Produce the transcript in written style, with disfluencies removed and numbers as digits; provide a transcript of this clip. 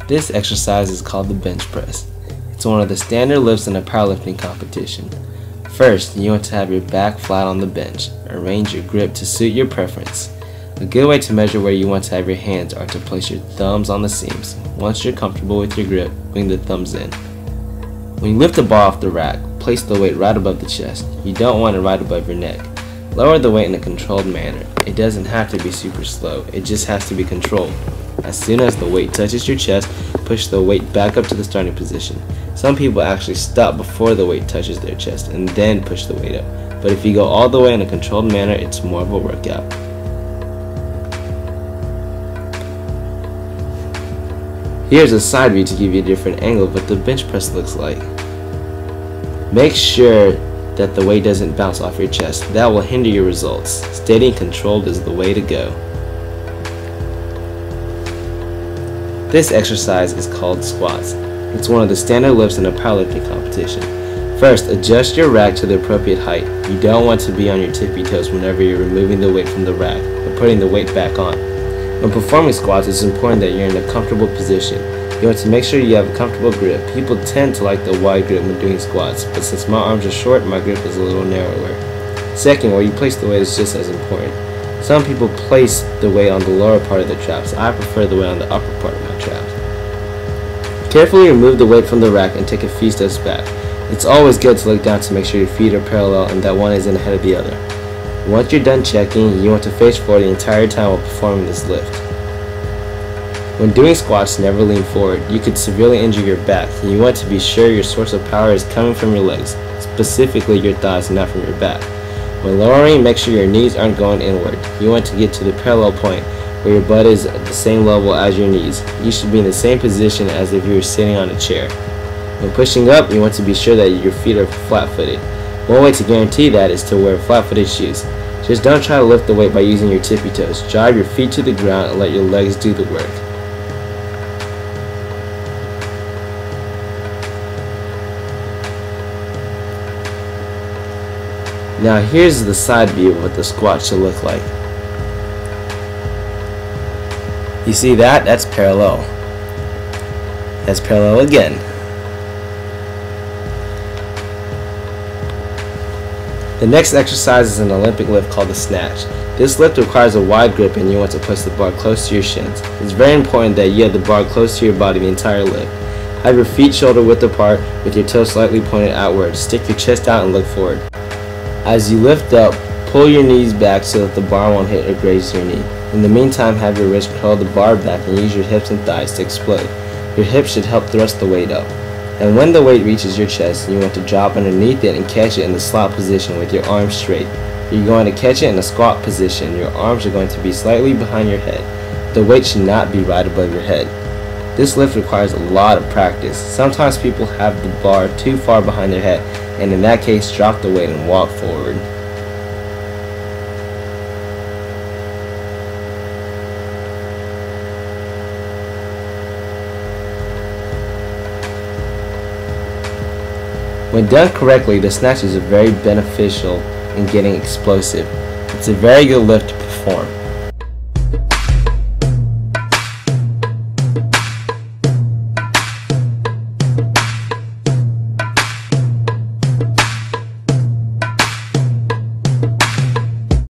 This exercise is called the bench press. It's one of the standard lifts in a powerlifting competition. First, you want to have your back flat on the bench. Arrange your grip to suit your preference. A good way to measure where you want to have your hands are to place your thumbs on the seams. Once you're comfortable with your grip, bring the thumbs in. When you lift the bar off the rack, place the weight right above the chest. You don't want it right above your neck. Lower the weight in a controlled manner. It doesn't have to be super slow, it just has to be controlled. As soon as the weight touches your chest, push the weight back up to the starting position. Some people actually stop before the weight touches their chest and then push the weight up. But if you go all the way in a controlled manner, it's more of a workout. Here's a side view to give you a different angle of what the bench press looks like. Make sure that the weight doesn't bounce off your chest. That will hinder your results. Staying controlled is the way to go. This exercise is called squats. It's one of the standard lifts in a powerlifting competition. First, adjust your rack to the appropriate height. You don't want to be on your tippy toes whenever you're removing the weight from the rack or putting the weight back on. When performing squats, it's important that you're in a comfortable position. You want to make sure you have a comfortable grip. People tend to like the wide grip when doing squats, but since my arms are short, my grip is a little narrower. Second, where you place the weight is just as important. Some people place the weight on the lower part of their traps. I prefer the weight on the upper part of my traps. Carefully remove the weight from the rack and take a few steps back. It's always good to look down to make sure your feet are parallel and that one isn't ahead of the other. Once you're done checking, you want to face forward the entire time while performing this lift. When doing squats, never lean forward. You could severely injure your back, and you want to be sure your source of power is coming from your legs, specifically your thighs, not from your back. When lowering, make sure your knees aren't going inward. You want to get to the parallel point where your butt is at the same level as your knees. You should be in the same position as if you were sitting on a chair. When pushing up, you want to be sure that your feet are flat-footed. One way to guarantee that is to wear flat-footed shoes. Just don't try to lift the weight by using your tippy toes. Drive your feet to the ground and let your legs do the work. Now here's the side view of what the squat should look like. You see that? That's parallel. That's parallel again. The next exercise is an Olympic lift called the Snatch. This lift requires a wide grip and you want to place the bar close to your shins. It's very important that you have the bar close to your body the entire lift. Have your feet shoulder width apart with your toes slightly pointed outward. Stick your chest out and look forward. As you lift up, pull your knees back so that the bar won't hit or graze your knee. In the meantime, have your wrist curl the bar back and use your hips and thighs to explode. Your hips should help thrust the weight up. And when the weight reaches your chest, you want to drop underneath it and catch it in the slot position with your arms straight. You're going to catch it in a squat position. Your arms are going to be slightly behind your head. The weight should not be right above your head. This lift requires a lot of practice. Sometimes people have the bar too far behind their head, and in that case, drop the weight and walk forward. When done correctly, the snatch is very beneficial in getting explosive. It's a very good lift to perform.